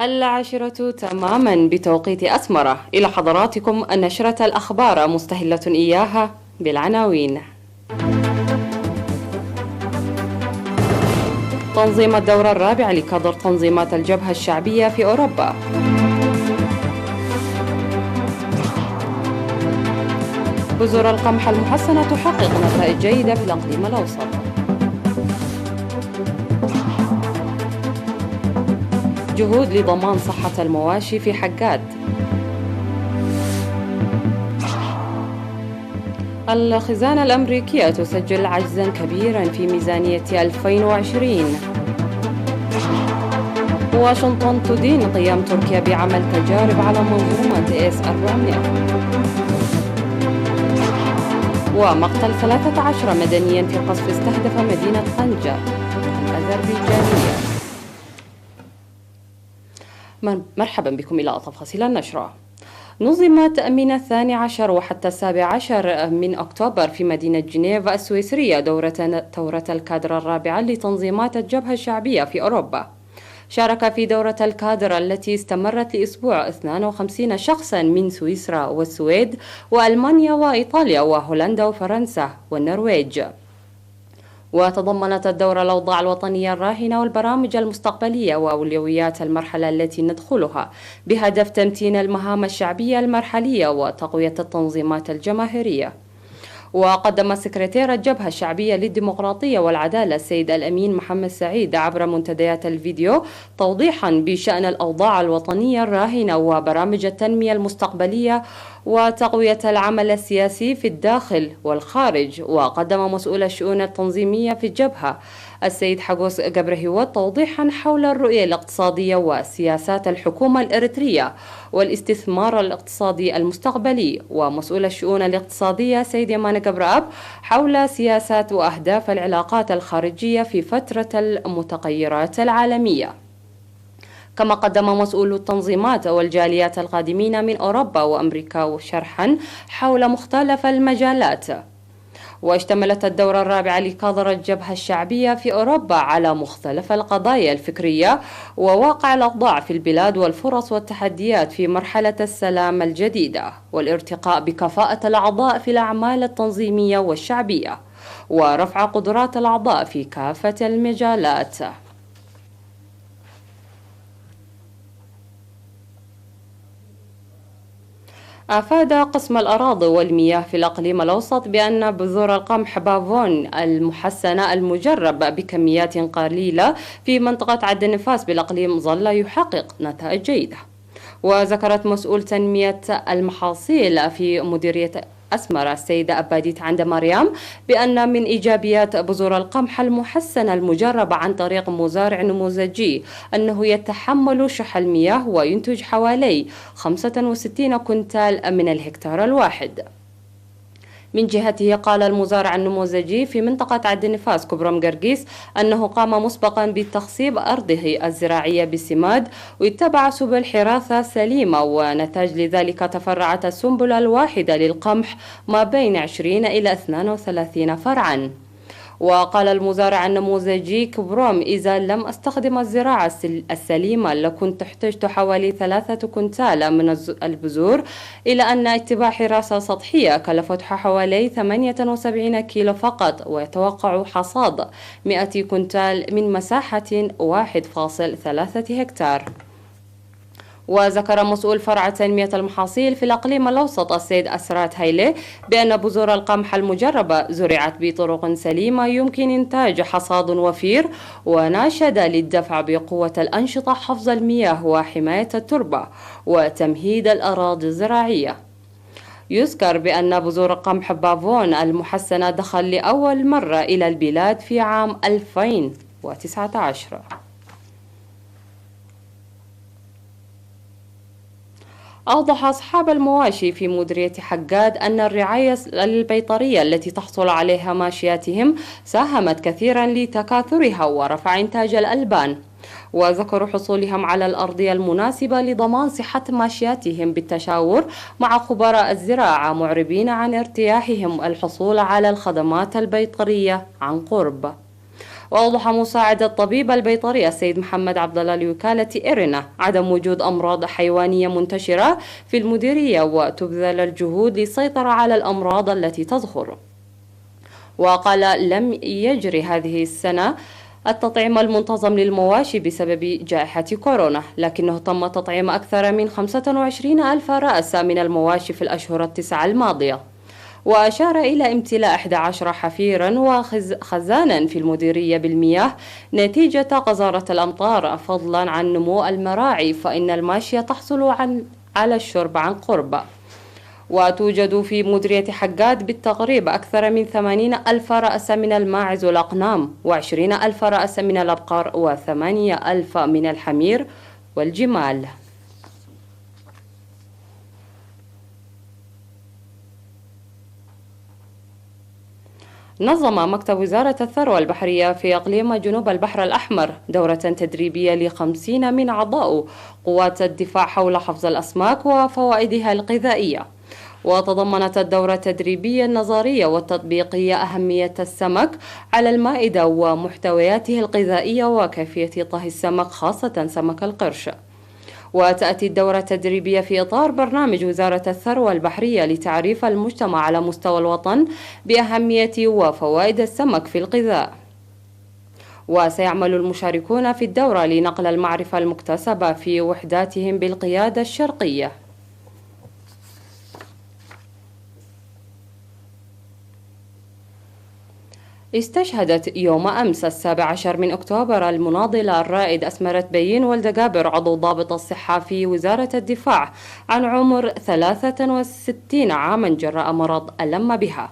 العاشرة تماما بتوقيت أسمرة. إلى حضراتكم نشرة الأخبار مستهلة إياها بالعناوين. تنظيم الدورة الرابعة لكادر تنظيمات الجبهة الشعبية في أوروبا. بذور القمح المحسنة تحقق نتائج جيدة في الإقليم الأوسط. جهود لضمان صحة المواشي في حجات. الخزانة الأمريكية تسجل عجزاً كبيراً في ميزانية 2020. واشنطن تدين قيام تركيا بعمل تجارب على منظومة S-400. ومقتل 13 مدنياً في قصف استهدف مدينة طنجة الأذربيجانية. مرحبا بكم إلى تفاصيل النشرة. نظمت من 12 وحتى 17 من أكتوبر في مدينة جنيف السويسرية دورة الكادر الرابعة لتنظيمات الجبهة الشعبية في أوروبا. شارك في دورة الكادر التي استمرت لأسبوع 52 شخصا من سويسرا والسويد وألمانيا وإيطاليا وهولندا وفرنسا والنرويج. وتضمنت الدورة الأوضاع الوطنية الراهنة والبرامج المستقبلية وأولويات المرحلة التي ندخلها بهدف تمتين المهام الشعبية المرحلية وتقوية التنظيمات الجماهيرية. وقدم سكرتير الجبهة الشعبية للديمقراطية والعدالة السيد الأمين محمد سعيد عبر منتديات الفيديو توضيحا بشأن الأوضاع الوطنية الراهنة وبرامج التنمية المستقبلية وتقوية العمل السياسي في الداخل والخارج. وقدم مسؤول الشؤون التنظيمية في الجبهة السيد حجوس جبرهيوت توضيحا حول الرؤية الاقتصادية وسياسات الحكومة الإريترية والاستثمار الاقتصادي المستقبلي. ومسؤول الشؤون الاقتصادية سيد يمان جبراب حول سياسات وأهداف العلاقات الخارجية في فترة المتغيرات العالمية. كما قدم مسؤول التنظيمات والجاليات القادمين من أوروبا وأمريكا شرحا حول مختلف المجالات. واشتملت الدورة الرابعة لكادر الجبهة الشعبية في أوروبا على مختلف القضايا الفكرية وواقع الأوضاع في البلاد والفرص والتحديات في مرحلة السلام الجديدة والارتقاء بكفاءة الأعضاء في الأعمال التنظيمية والشعبية ورفع قدرات الأعضاء في كافة المجالات. أفاد قسم الأراضي والمياه في الإقليم الأوسط بأن بذور القمح بافون المحسنة المجرب بكميات قليلة في منطقة عدن نفاس بالإقليم ظل يحقق نتائج جيدة. وذكرت مسؤول تنمية المحاصيل في مديرية أسمر السيدة أباديت عند مريم بأن من إيجابيات بذور القمح المحسنة المجربة عن طريق مزارع نموذجي أنه يتحمل شح المياه وينتج حوالي 65 كنتال من الهكتار الواحد. من جهته قال المزارع النموذجي في منطقة عدن نفاس كبرم قرقيس أنه قام مسبقا بتخصيب أرضه الزراعية بالسماد واتبع سبل حراثة سليمة ونتاج لذلك تفرعت السنبلة الواحدة للقمح ما بين 20 إلى 32 فرعا. وقال المزارع النموذجي كبروم إذا لم أستخدم الزراعة السليمة لكنت احتجت حوالي 3 كنتال من البذور إلى أن اتباع حراسة سطحية كلفتها حوالي 78 كيلو فقط ويتوقع حصاد 100 كنتال من مساحة 1.3 هكتار. وذكر مسؤول فرع تنمية المحاصيل في الإقليم الأوسط السيد أسرات هيلي بأن بذور القمح المجربة زرعت بطرق سليمة يمكن إنتاج حصاد وفير. وناشد للدفع بقوة الأنشطة حفظ المياه وحماية التربة وتمهيد الأراضي الزراعية. يذكر بأن بذور قمح بافون المحسنة دخل لأول مرة إلى البلاد في عام 2019. أوضح أصحاب المواشي في مديرية حجاد أن الرعاية البيطرية التي تحصل عليها ماشياتهم ساهمت كثيرا لتكاثرها ورفع إنتاج الألبان. وذكروا حصولهم على الأرضية المناسبة لضمان صحة ماشياتهم بالتشاور مع خبراء الزراعة معربين عن ارتياحهم الحصول على الخدمات البيطرية عن قرب. وأوضح مساعد الطبيب البيطري السيد محمد عبد الله لوكالة إيرنا عدم وجود أمراض حيوانية منتشرة في المديرية، وتبذل الجهود للسيطرة على الأمراض التي تظهر. وقال لم يجري هذه السنة التطعيم المنتظم للمواشي بسبب جائحة كورونا، لكنه تم تطعيم أكثر من 25 ألف رأس من المواشي في الأشهر التسعة الماضية. وأشار إلى امتلاء 11 حفيرا وخزانا في المديرية بالمياه نتيجة قذارة الأمطار، فضلا عن نمو المراعي، فإن الماشية تحصل على الشرب عن قرب. وتوجد في مديرية حجاد بالتقريب أكثر من 80 ألف رأس من الماعز والأقنام، و20 ألف رأس من الأبقار، و8 ألف من الحمير والجمال. نظم مكتب وزارة الثروة البحرية في إقليم جنوب البحر الأحمر دورة تدريبية ل50 من أعضاء قوات الدفاع حول حفظ الأسماك وفوائدها الغذائية. وتضمنت الدورة التدريبية النظرية والتطبيقية أهمية السمك على المائدة ومحتوياته الغذائية وكيفية طهي السمك، خاصة سمك القرش. وتأتي الدورة التدريبية في إطار برنامج وزارة الثروة البحرية لتعريف المجتمع على مستوى الوطن بأهمية وفوائد السمك في الغذاء. وسيعمل المشاركون في الدورة لنقل المعرفة المكتسبة في وحداتهم بالقيادة الشرقية. استشهدت يوم أمس 17 من أكتوبر المناضلة الرائد أسمرة بيين ولد جابر عضو ضابط الصحة في وزارة الدفاع عن عمر 63 عاما جراء مرض ألم بها.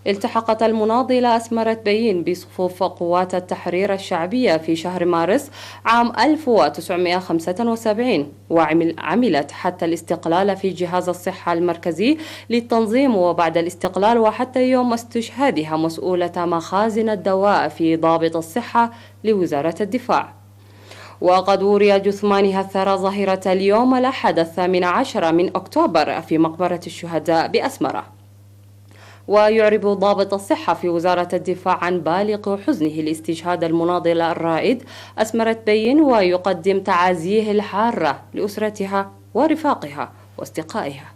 التحقت المناضلة أسمرة بيين بصفوف قوات التحرير الشعبية في شهر مارس عام 1975، وعملت حتى الاستقلال في جهاز الصحة المركزي للتنظيم، وبعد الاستقلال وحتى يوم استشهادها مسؤولة مخازن الدواء في ضابط الصحة لوزارة الدفاع. وقد وري جثمانها الثرى ظهيرة اليوم الأحد 18 من أكتوبر في مقبرة الشهداء بأسمرة. ويعرب ضابط الصحة في وزارة الدفاع عن بالغ حزنه لاستشهاد المناضلة الرائد أسمرة بيين، ويقدم تعازيه الحارة لأسرتها ورفاقها واصدقائها.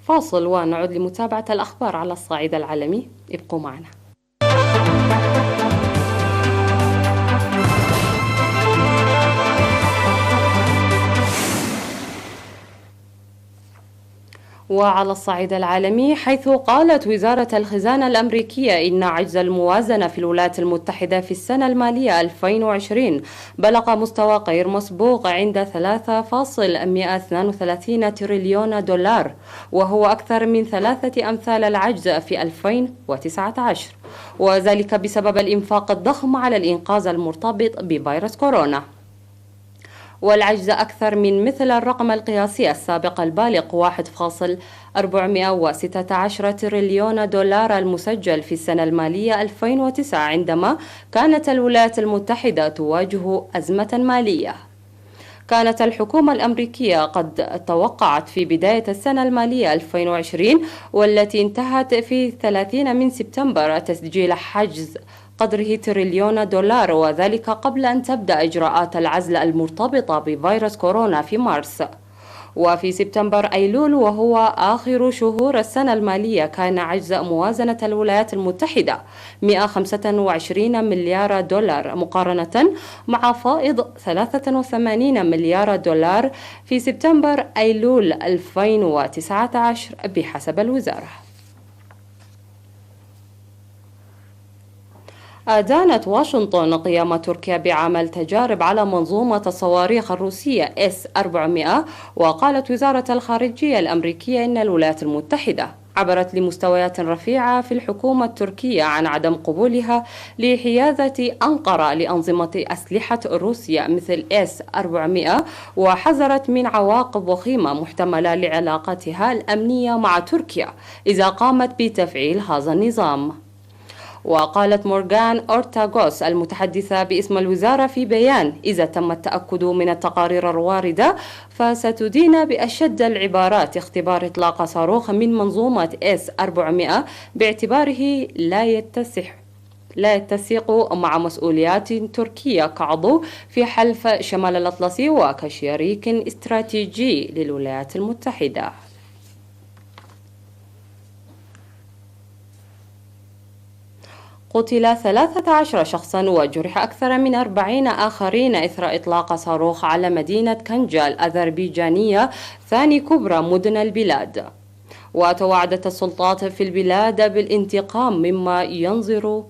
فاصل ونعود لمتابعة الأخبار على الصعيد العالمي، ابقوا معنا. وعلى الصعيد العالمي، حيث قالت وزارة الخزانة الأمريكية إن عجز الموازنة في الولايات المتحدة في السنة المالية 2020 بلغ مستوى غير مسبوق عند 3.132 تريليون دولار، وهو أكثر من 3 أمثال العجز في 2019، وذلك بسبب الإنفاق الضخم على الإنقاذ المرتبط بفيروس كورونا. والعجز أكثر من مثل الرقم القياسي السابق البالغ 1.416 تريليون دولار المسجل في السنة المالية 2009، عندما كانت الولايات المتحدة تواجه أزمة مالية. كانت الحكومة الأمريكية قد توقعت في بداية السنة المالية 2020 والتي انتهت في 30 من سبتمبر تسجيل حجز قدره تريليون دولار، وذلك قبل أن تبدأ إجراءات العزل المرتبطة بفيروس كورونا في مارس. وفي سبتمبر أيلول وهو آخر شهور السنة المالية كان عجز موازنة الولايات المتحدة 125 مليار دولار، مقارنة مع فائض 83 مليار دولار في سبتمبر أيلول 2019 بحسب الوزارة. أدانت واشنطن قيام تركيا بعمل تجارب على منظومة الصواريخ الروسية S-400، وقالت وزارة الخارجية الأمريكية إن الولايات المتحدة عبرت لمستويات رفيعة في الحكومة التركية عن عدم قبولها لحيازة أنقرة لأنظمة أسلحة روسيا مثل S-400، وحذرت من عواقب وخيمة محتملة لعلاقتها الأمنية مع تركيا إذا قامت بتفعيل هذا النظام. وقالت مورغان أورتاغوس المتحدثة باسم الوزارة في بيان: إذا تم التأكد من التقارير الواردة فستدين بأشد العبارات اختبار إطلاق صاروخ من منظومة S-400 باعتباره لا يتسق مع مسؤوليات تركيا كعضو في حلف شمال الأطلسي وكشريك استراتيجي للولايات المتحدة. قتل 13 شخصا وجرح أكثر من 40 آخرين إثر إطلاق صاروخ على مدينة كنجا الأذربيجانية ثاني كبرى مدن البلاد. وتوعدت السلطات في البلاد بالانتقام مما ينظر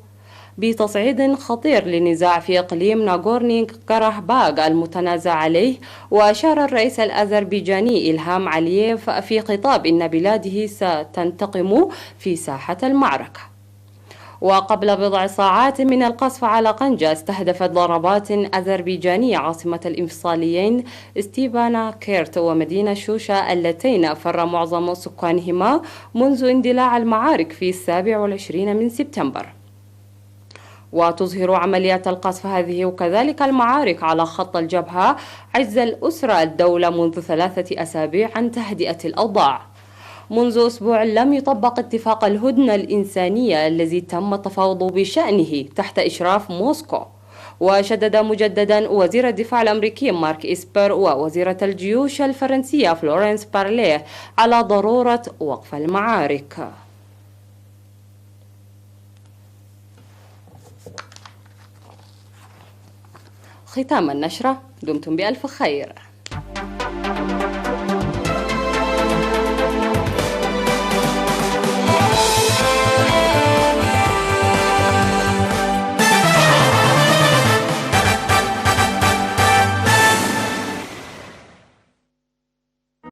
بتصعيد خطير للنزاع في إقليم ناغورني كاراخ المتنازع عليه. وأشار الرئيس الأذربيجاني إلهام علييف في خطاب إن بلاده ستنتقم في ساحة المعركة. وقبل بضع ساعات من القصف على قنجة استهدفت ضربات أذربيجانية عاصمة الانفصاليين ستيبانا كيرت ومدينة شوشة اللتين فر معظم سكانهما منذ اندلاع المعارك في 27 من سبتمبر. وتظهر عمليات القصف هذه وكذلك المعارك على خط الجبهة عجز الأسرة الدولة منذ 3 أسابيع عن تهدئة الأوضاع. منذ أسبوع لم يطبق اتفاق الهدنة الإنسانية الذي تم التفاوض بشأنه تحت إشراف موسكو. وشدد مجددا وزير الدفاع الأمريكي مارك إسبر ووزيرة الجيوش الفرنسية فلورنس بارليه على ضرورة وقف المعارك. ختام النشرة، دمتم بألف خير.